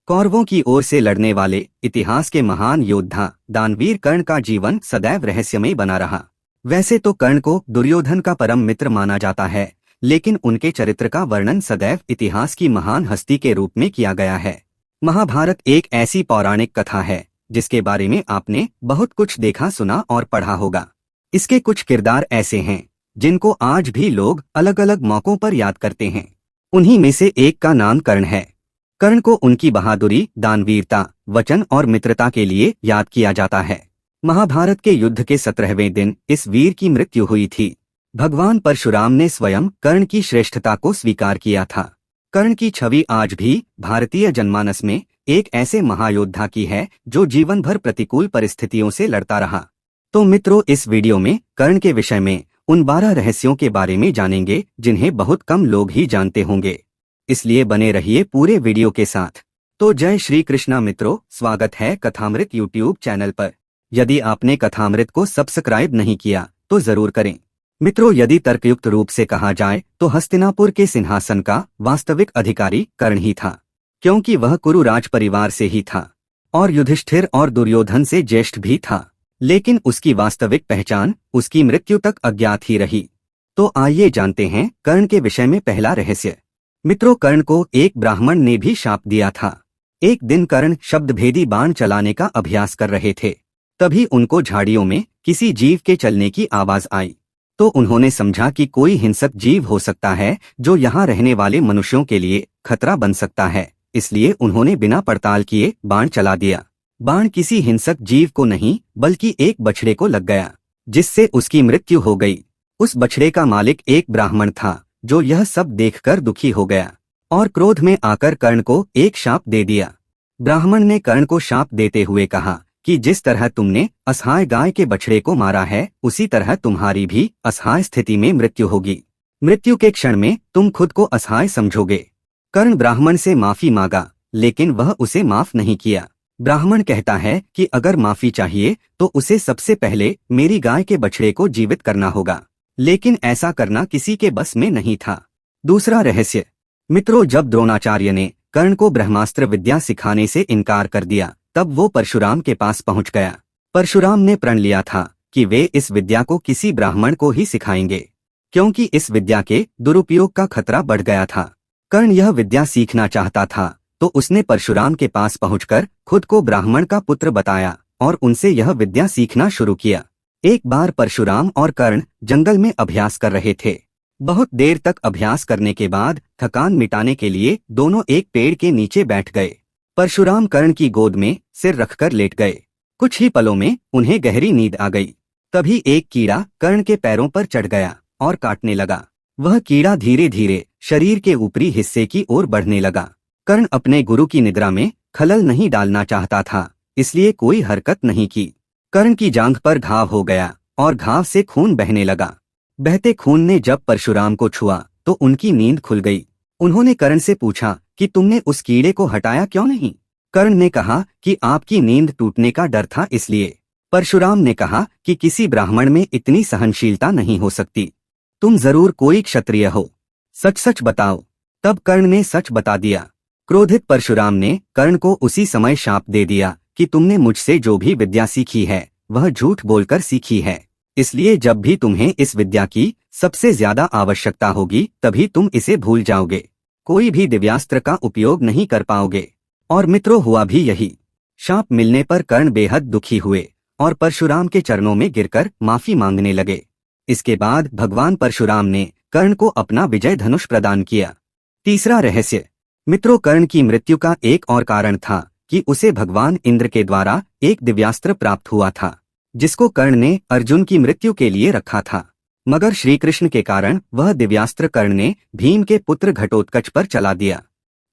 कौरवों की ओर से लड़ने वाले इतिहास के महान योद्धा दानवीर कर्ण का जीवन सदैव रहस्यमय बना रहा। वैसे तो कर्ण को दुर्योधन का परम मित्र माना जाता है, लेकिन उनके चरित्र का वर्णन सदैव इतिहास की महान हस्ती के रूप में किया गया है। महाभारत एक ऐसी पौराणिक कथा है जिसके बारे में आपने बहुत कुछ देखा, सुना और पढ़ा होगा। इसके कुछ किरदार ऐसे हैं जिनको आज भी लोग अलग अलग मौकों पर याद करते हैं। उन्हीं में से एक का नाम कर्ण है। कर्ण को उनकी बहादुरी, दानवीरता, वचन और मित्रता के लिए याद किया जाता है। महाभारत के युद्ध के 17वें दिन इस वीर की मृत्यु हुई थी। भगवान परशुराम ने स्वयं कर्ण की श्रेष्ठता को स्वीकार किया था। कर्ण की छवि आज भी भारतीय जनमानस में एक ऐसे महायोद्धा की है जो जीवन भर प्रतिकूल परिस्थितियों से लड़ता रहा। तो मित्रों, इस वीडियो में कर्ण के विषय में उन 12 रहस्यों के बारे में जानेंगे जिन्हें बहुत कम लोग ही जानते होंगे। इसलिए बने रहिए पूरे वीडियो के साथ। तो जय श्री कृष्णा मित्रों, स्वागत है कथामृत यूट्यूब चैनल पर। यदि आपने कथामृत को सब्सक्राइब नहीं किया तो जरूर करें। मित्रों, यदि तर्कयुक्त रूप से कहा जाए तो हस्तिनापुर के सिंहासन का वास्तविक अधिकारी कर्ण ही था, क्योंकि वह कुरु राज परिवार से ही था और युधिष्ठिर और दुर्योधन से ज्येष्ठ भी था। लेकिन उसकी वास्तविक पहचान उसकी मृत्यु तक अज्ञात ही रही। तो आइए जानते हैं कर्ण के विषय में पहला रहस्य। मित्रों, कर्ण को एक ब्राह्मण ने भी शाप दिया था। एक दिन कर्ण शब्दभेदी बाण चलाने का अभ्यास कर रहे थे। तभी उनको झाड़ियों में किसी जीव के चलने की आवाज आई। तो उन्होंने समझा कि कोई हिंसक जीव हो सकता है जो यहाँ रहने वाले मनुष्यों के लिए खतरा बन सकता है। इसलिए उन्होंने बिना पड़ताल किए बाण चला दिया। बाण किसी हिंसक जीव को नहीं बल्कि एक बछड़े को लग गया, जिससे उसकी मृत्यु हो गई। उस बछड़े का मालिक एक ब्राह्मण था जो यह सब देखकर दुखी हो गया और क्रोध में आकर कर्ण को एक शाप दे दिया। ब्राह्मण ने कर्ण को शाप देते हुए कहा कि जिस तरह तुमने असहाय गाय के बछड़े को मारा है, उसी तरह तुम्हारी भी असहाय स्थिति में मृत्यु होगी। मृत्यु के क्षण में तुम खुद को असहाय समझोगे। कर्ण ब्राह्मण से माफी मांगा, लेकिन वह उसे माफ नहीं किया। ब्राह्मण कहता है कि अगर माफी चाहिए तो उसे सबसे पहले मेरी गाय के बछड़े को जीवित करना होगा, लेकिन ऐसा करना किसी के बस में नहीं था। दूसरा रहस्य। मित्रों, जब द्रोणाचार्य ने कर्ण को ब्रह्मास्त्र विद्या सिखाने से इनकार कर दिया, तब वो परशुराम के पास पहुंच गया। परशुराम ने प्रण लिया था कि वे इस विद्या को किसी ब्राह्मण को ही सिखाएंगे, क्योंकि इस विद्या के दुरुपयोग का खतरा बढ़ गया था। कर्ण यह विद्या सीखना चाहता था, तो उसने परशुराम के पास पहुंचकर खुद को ब्राह्मण का पुत्र बताया और उनसे यह विद्या सीखना शुरू किया। एक बार परशुराम और कर्ण जंगल में अभ्यास कर रहे थे। बहुत देर तक अभ्यास करने के बाद थकान मिटाने के लिए दोनों एक पेड़ के नीचे बैठ गए। परशुराम कर्ण की गोद में सिर रखकर लेट गए। कुछ ही पलों में उन्हें गहरी नींद आ गई। तभी एक कीड़ा कर्ण के पैरों पर चढ़ गया और काटने लगा। वह कीड़ा धीरे धीरे शरीर के ऊपरी हिस्से की ओर बढ़ने लगा। कर्ण अपने गुरु की निद्रा में खलल नहीं डालना चाहता था, इसलिए कोई हरकत नहीं की। कर्ण की जांघ पर घाव हो गया और घाव से खून बहने लगा। बहते खून ने जब परशुराम को छुआ तो उनकी नींद खुल गई। उन्होंने कर्ण से पूछा कि तुमने उस कीड़े को हटाया क्यों नहीं? कर्ण ने कहा कि आपकी नींद टूटने का डर था, इसलिए। परशुराम ने कहा कि किसी ब्राह्मण में इतनी सहनशीलता नहीं हो सकती। तुम जरूर कोई क्षत्रिय हो, सच सच बताओ। तब कर्ण ने सच बता दिया। क्रोधित परशुराम ने कर्ण को उसी समय शाप दे दिया कि तुमने मुझसे जो भी विद्या सीखी है वह झूठ बोलकर सीखी है, इसलिए जब भी तुम्हें इस विद्या की सबसे ज्यादा आवश्यकता होगी तभी तुम इसे भूल जाओगे। कोई भी दिव्यास्त्र का उपयोग नहीं कर पाओगे। और मित्रों, हुआ भी यही। शाप मिलने पर कर्ण बेहद दुखी हुए और परशुराम के चरणों में गिरकर माफी मांगने लगे। इसके बाद भगवान परशुराम ने कर्ण को अपना विजय धनुष प्रदान किया। तीसरा रहस्य। मित्रों, कर्ण की मृत्यु का एक और कारण था कि उसे भगवान इंद्र के द्वारा एक दिव्यास्त्र प्राप्त हुआ था, जिसको कर्ण ने अर्जुन की मृत्यु के लिए रखा था। मगर श्री कृष्ण के कारण वह दिव्यास्त्र कर्ण ने भीम के पुत्र घटोत्कच पर चला दिया,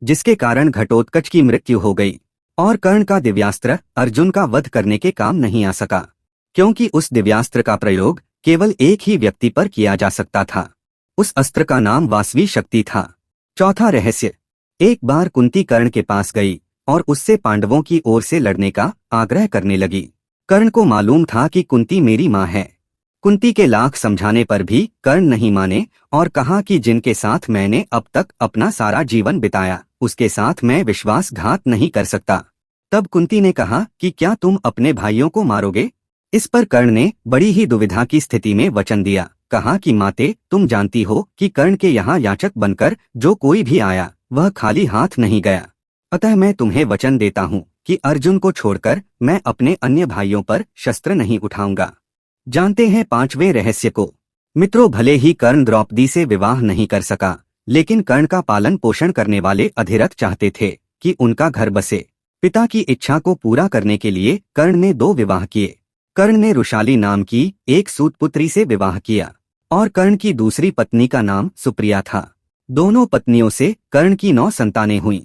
जिसके कारण घटोत्कच की मृत्यु हो गई और कर्ण का दिव्यास्त्र अर्जुन का वध करने के काम नहीं आ सका, क्योंकि उस दिव्यास्त्र का प्रयोग केवल एक ही व्यक्ति पर किया जा सकता था। उस अस्त्र का नाम वासवी शक्ति था। चौथा रहस्य। एक बार कुंती कर्ण के पास गई और उससे पांडवों की ओर से लड़ने का आग्रह करने लगी। कर्ण को मालूम था कि कुंती मेरी माँ है, कुंती के लाख समझाने पर भी कर्ण नहीं माने और कहा कि जिनके साथ मैंने अब तक अपना सारा जीवन बिताया उसके साथ मैं विश्वासघात नहीं कर सकता। तब कुंती ने कहा कि क्या तुम अपने भाइयों को मारोगे? इस पर कर्ण ने बड़ी ही दुविधा की स्थिति में वचन दिया। कहा कि माते, तुम जानती हो कि कर्ण के यहाँ याचक बनकर जो कोई भी आया वह खाली हाथ नहीं गया। अतः मैं तुम्हें वचन देता हूँ कि अर्जुन को छोड़कर मैं अपने अन्य भाइयों पर शस्त्र नहीं उठाऊंगा। जानते हैं पांचवें रहस्य को। मित्रों, भले ही कर्ण द्रौपदी से विवाह नहीं कर सका, लेकिन कर्ण का पालन पोषण करने वाले अधिरथ चाहते थे कि उनका घर बसे। पिता की इच्छा को पूरा करने के लिए कर्ण ने 2 विवाह किए। कर्ण ने रुशाली नाम की एक सूत पुत्री से विवाह किया और कर्ण की दूसरी पत्नी का नाम सुप्रिया था। दोनों पत्नियों से कर्ण की 9 संतानें हुईं,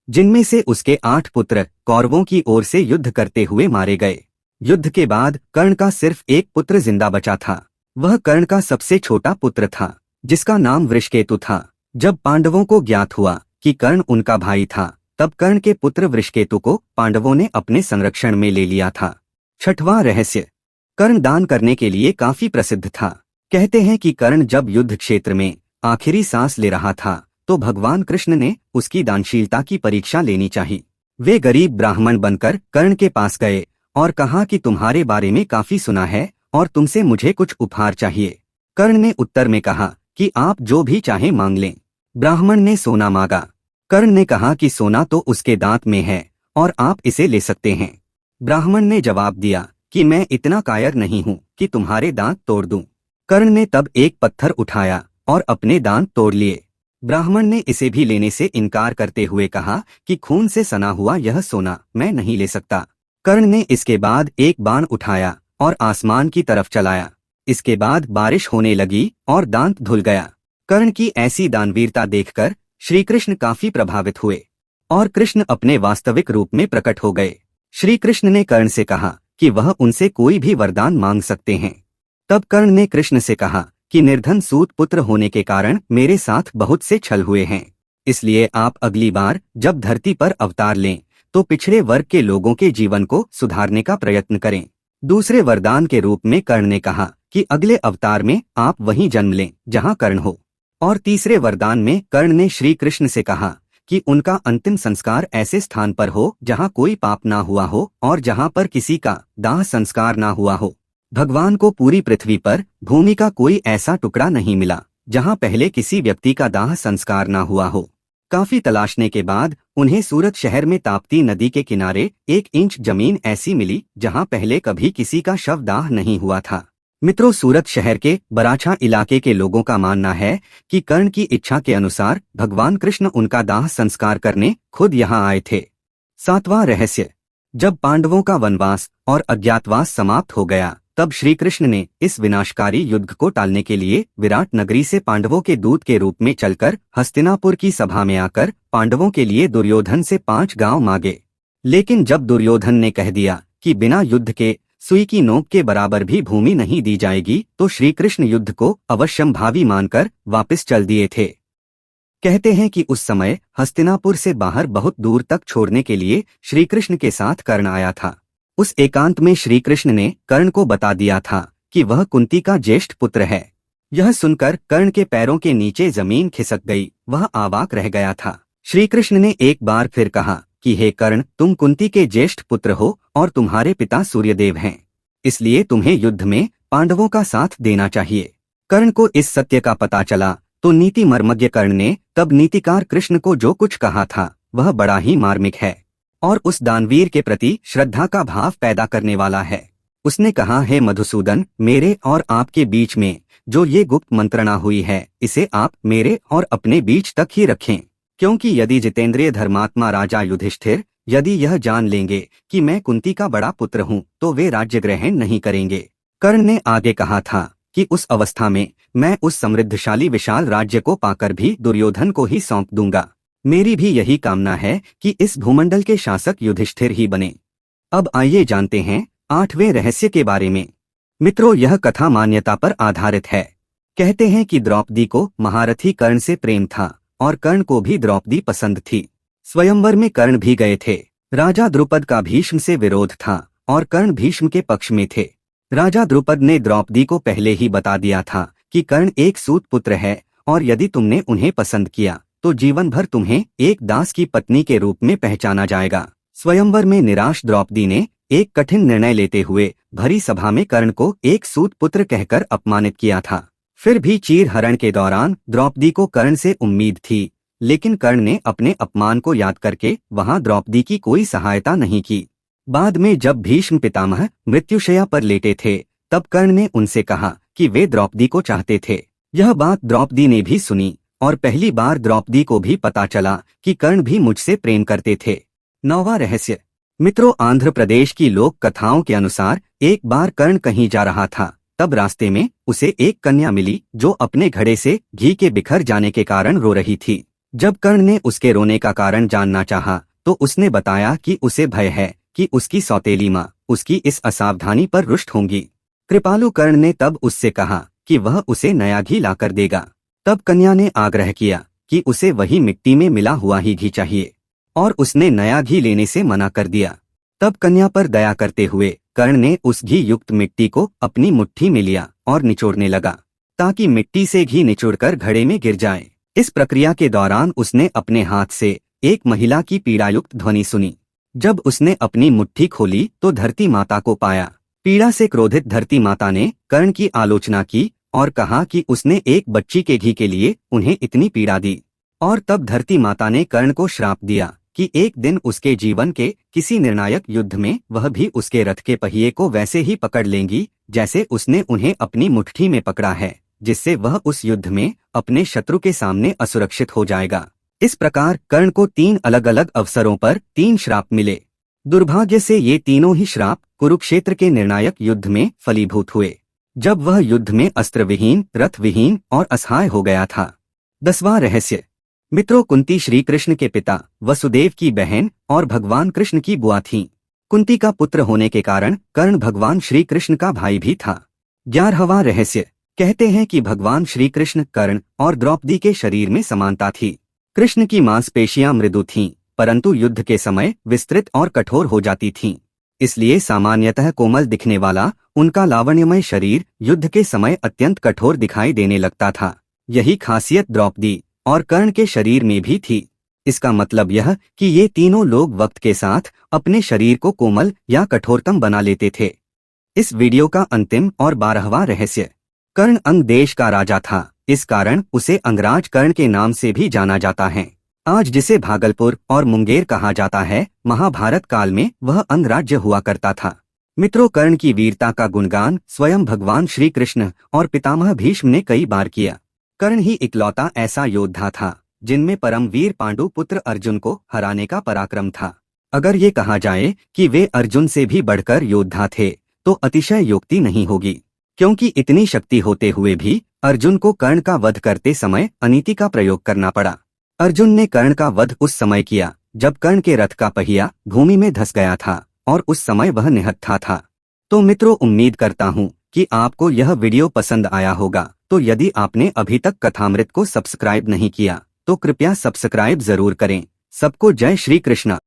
जिनमें से उसके 8 पुत्र कौरवों की ओर से युद्ध करते हुए मारे गए। युद्ध के बाद कर्ण का सिर्फ एक पुत्र जिंदा बचा था। वह कर्ण का सबसे छोटा पुत्र था, जिसका नाम वृषकेतु था। जब पांडवों को ज्ञात हुआ कि कर्ण उनका भाई था, तब कर्ण के पुत्र वृषकेतु को पांडवों ने अपने संरक्षण में ले लिया था। 6वां रहस्य। कर्ण दान करने के लिए काफी प्रसिद्ध था। कहते हैं कि कर्ण जब युद्ध क्षेत्र में आखिरी सांस ले रहा था तो भगवान कृष्ण ने उसकी दानशीलता की परीक्षा लेनी चाहिए। वे गरीब ब्राह्मण बनकर कर्ण के पास गए और कहा कि तुम्हारे बारे में काफी सुना है और तुमसे मुझे कुछ उपहार चाहिए। कर्ण ने उत्तर में कहा कि आप जो भी चाहे मांग लें। ब्राह्मण ने सोना मांगा। कर्ण ने कहा कि सोना तो उसके दांत में है और आप इसे ले सकते हैं। ब्राह्मण ने जवाब दिया कि मैं इतना कायर नहीं हूँ कि तुम्हारे दांत तोड़ दूं। कर्ण ने तब एक पत्थर उठाया और अपने दांत तोड़ लिए। ब्राह्मण ने इसे भी लेने से इनकार करते हुए कहा कि खून से सना हुआ यह सोना मैं नहीं ले सकता। कर्ण ने इसके बाद एक बाण उठाया और आसमान की तरफ चलाया। इसके बाद बारिश होने लगी और दांत धुल गया। कर्ण की ऐसी दानवीरता देखकर श्री कृष्ण काफी प्रभावित हुए और कृष्ण अपने वास्तविक रूप में प्रकट हो गए। श्री कृष्ण ने कर्ण से कहा कि वह उनसे कोई भी वरदान मांग सकते हैं। तब कर्ण ने कृष्ण से कहा कि निर्धन सूत पुत्र होने के कारण मेरे साथ बहुत से छल हुए हैं, इसलिए आप अगली बार जब धरती पर अवतार लें तो पिछड़े वर्ग के लोगों के जीवन को सुधारने का प्रयत्न करें। दूसरे वरदान के रूप में कर्ण ने कहा कि अगले अवतार में आप वहीं जन्म लें जहां कर्ण हो। और तीसरे वरदान में कर्ण ने श्री कृष्ण से कहा कि उनका अंतिम संस्कार ऐसे स्थान पर हो जहां कोई पाप ना हुआ हो और जहां पर किसी का दाह संस्कार ना हुआ हो। भगवान को पूरी पृथ्वी पर भूमि का कोई ऐसा टुकड़ा नहीं मिला जहां पहले किसी व्यक्ति का दाह संस्कार ना हुआ हो। काफी तलाशने के बाद उन्हें सूरत शहर में ताप्ती नदी के किनारे 1 इंच जमीन ऐसी मिली जहां पहले कभी किसी का शव दाह नहीं हुआ था। मित्रों, सूरत शहर के बराछा इलाके के लोगों का मानना है कि कर्ण की इच्छा के अनुसार भगवान कृष्ण उनका दाह संस्कार करने खुद यहाँ आए थे। 7वां रहस्य। जब पांडवों का वनवास और अज्ञातवास समाप्त हो गया, तब श्री कृष्ण ने इस विनाशकारी युद्ध को टालने के लिए विराट नगरी से पांडवों के दूत के रूप में चलकर हस्तिनापुर की सभा में आकर पांडवों के लिए दुर्योधन से 5 गांव मांगे। लेकिन जब दुर्योधन ने कह दिया कि बिना युद्ध के सुई की नोक के बराबर भी भूमि नहीं दी जाएगी, तो श्री कृष्ण युद्ध को अवश्यंभावी मानकर वापस चल दिए थे। कहते हैं कि उस समय हस्तिनापुर से बाहर बहुत दूर तक छोड़ने के लिए श्री कृष्ण के साथ कर्ण आया था। उस एकांत में श्री कृष्ण ने कर्ण को बता दिया था कि वह कुंती का ज्येष्ठ पुत्र है। यह सुनकर कर्ण के पैरों के नीचे जमीन खिसक गई, वह अवाक रह गया था। श्री कृष्ण ने एक बार फिर कहा कि हे कर्ण, तुम कुंती के ज्येष्ठ पुत्र हो और तुम्हारे पिता सूर्यदेव हैं, इसलिए तुम्हें युद्ध में पांडवों का साथ देना चाहिए। कर्ण को इस सत्य का पता चला तो नीति मर्मज्ञ कर्ण ने तब नीतिकार कृष्ण को जो कुछ कहा था वह बड़ा ही मार्मिक है और उस दानवीर के प्रति श्रद्धा का भाव पैदा करने वाला है। उसने कहा, हे मधुसूदन, मेरे और आपके बीच में जो ये गुप्त मंत्रणा हुई है इसे आप मेरे और अपने बीच तक ही रखें, क्योंकि यदि जितेंद्रिय धर्मात्मा राजा युधिष्ठिर यदि यह जान लेंगे कि मैं कुंती का बड़ा पुत्र हूँ तो वे राज्य ग्रहण नहीं करेंगे। कर्ण ने आगे कहा था कि उस अवस्था में मैं उस समृद्धशाली विशाल राज्य को पाकर भी दुर्योधन को ही सौंप दूंगा। मेरी भी यही कामना है कि इस भूमंडल के शासक युधिष्ठिर ही बने। अब आइए जानते हैं 8वें रहस्य के बारे में। मित्रों, यह कथा मान्यता पर आधारित है। कहते हैं कि द्रौपदी को महारथी कर्ण से प्रेम था और कर्ण को भी द्रौपदी पसंद थी। स्वयंवर में कर्ण भी गए थे। राजा द्रुपद का भीष्म से विरोध था और कर्ण भीष्म के पक्ष में थे। राजा द्रुपद ने द्रौपदी को पहले ही बता दिया था कि कर्ण एक सूत पुत्र है और यदि तुमने उन्हें पसंद किया तो जीवन भर तुम्हें एक दास की पत्नी के रूप में पहचाना जाएगा। स्वयंवर में निराश द्रौपदी ने एक कठिन निर्णय लेते हुए भरी सभा में कर्ण को एक सूत पुत्र कहकर अपमानित किया था। फिर भी चीर हरण के दौरान द्रौपदी को कर्ण से उम्मीद थी, लेकिन कर्ण ने अपने अपमान को याद करके वहां द्रौपदी की कोई सहायता नहीं की। बाद में जब भीष्म पितामह मृत्युशैया पर लेटे थे तब कर्ण ने उनसे कहा कि वे द्रौपदी को चाहते थे। यह बात द्रौपदी ने भी सुनी और पहली बार द्रौपदी को भी पता चला कि कर्ण भी मुझसे प्रेम करते थे। 9वां रहस्य। मित्रों, आंध्र प्रदेश की लोक कथाओं के अनुसार एक बार कर्ण कहीं जा रहा था, तब रास्ते में उसे एक कन्या मिली जो अपने घड़े से घी के बिखर जाने के कारण रो रही थी। जब कर्ण ने उसके रोने का कारण जानना चाहा तो उसने बताया कि उसे भय है कि उसकी सौतेली माँ उसकी इस असावधानी पर रुष्ट होंगी। कृपालु कर्ण ने तब उससे कहा कि वह उसे नया घी लाकर देगा। तब कन्या ने आग्रह किया कि उसे वही मिट्टी में मिला हुआ ही घी चाहिए और उसने नया घी लेने से मना कर दिया। तब कन्या पर दया करते हुए कर्ण ने उस घी युक्त मिट्टी को अपनी मुट्ठी में लिया और निचोड़ने लगा ताकि मिट्टी से घी निचोड़कर घड़े में गिर जाए। इस प्रक्रिया के दौरान उसने अपने हाथ से एक महिला की पीड़ायुक्त ध्वनि सुनी। जब उसने अपनी मुट्ठी खोली तो धरती माता को पाया। पीड़ा से क्रोधित धरती माता ने कर्ण की आलोचना की और कहा कि उसने एक बच्ची के घी के लिए उन्हें इतनी पीड़ा दी। और तब धरती माता ने कर्ण को श्राप दिया कि एक दिन उसके जीवन के किसी निर्णायक युद्ध में वह भी उसके रथ के पहिए को वैसे ही पकड़ लेंगी जैसे उसने उन्हें अपनी मुट्ठी में पकड़ा है, जिससे वह उस युद्ध में अपने शत्रु के सामने असुरक्षित हो जाएगा। इस प्रकार कर्ण को 3 अलग अलग अवसरों पर 3 श्राप मिले। दुर्भाग्य से ये तीनों ही श्राप कुरुक्षेत्र के निर्णायक युद्ध में फलीभूत हुए, जब वह युद्ध में अस्त्र विहीन, रथ विहीन और असहाय हो गया था। 10वां रहस्य। मित्रों, कुंती श्री कृष्ण के पिता, वसुदेव की बहन और भगवान कृष्ण की बुआ थीं। कुंती का पुत्र होने के कारण कर्ण भगवान श्री कृष्ण का भाई भी था। 11वां रहस्य। कहते हैं कि भगवान श्री कृष्ण, कर्ण और द्रौपदी के शरीर में समानता थी। कृष्ण की मांसपेशियां मृदु थीं, परंतु युद्ध के समय विस्तृत और कठोर हो जाती थीं। इसलिए सामान्यतः कोमल दिखने वाला उनका लावण्यमय शरीर युद्ध के समय अत्यंत कठोर दिखाई देने लगता था। यही खासियत द्रौपदी और कर्ण के शरीर में भी थी। इसका मतलब यह कि ये तीनों लोग वक्त के साथ अपने शरीर को कोमल या कठोरतम बना लेते थे। इस वीडियो का अंतिम और 12वां रहस्य। कर्ण अंग देश का राजा था, इस कारण उसे अंगराज कर्ण के नाम से भी जाना जाता है। आज जिसे भागलपुर और मुंगेर कहा जाता है, महाभारत काल में वह अंगराज्य हुआ करता था। मित्रों, कर्ण की वीरता का गुणगान स्वयं भगवान श्री कृष्ण और पितामह भीष्म ने कई बार किया। कर्ण ही इकलौता ऐसा योद्धा था जिनमें परमवीर पांडु पुत्र अर्जुन को हराने का पराक्रम था। अगर ये कहा जाए कि वे अर्जुन से भी बढ़कर योद्धा थे तो अतिशयोक्ति नहीं होगी, क्योंकि इतनी शक्ति होते हुए भी अर्जुन को कर्ण का वध करते समय अनीति का प्रयोग करना पड़ा। अर्जुन ने कर्ण का वध उस समय किया जब कर्ण के रथ का पहिया भूमि में धंस गया था और उस समय वह निहत्था था। तो मित्रों, उम्मीद करता हूँ कि आपको यह वीडियो पसंद आया होगा। तो यदि आपने अभी तक कथामृत को सब्सक्राइब नहीं किया तो कृपया सब्सक्राइब जरूर करें। सबको जय श्री कृष्ण।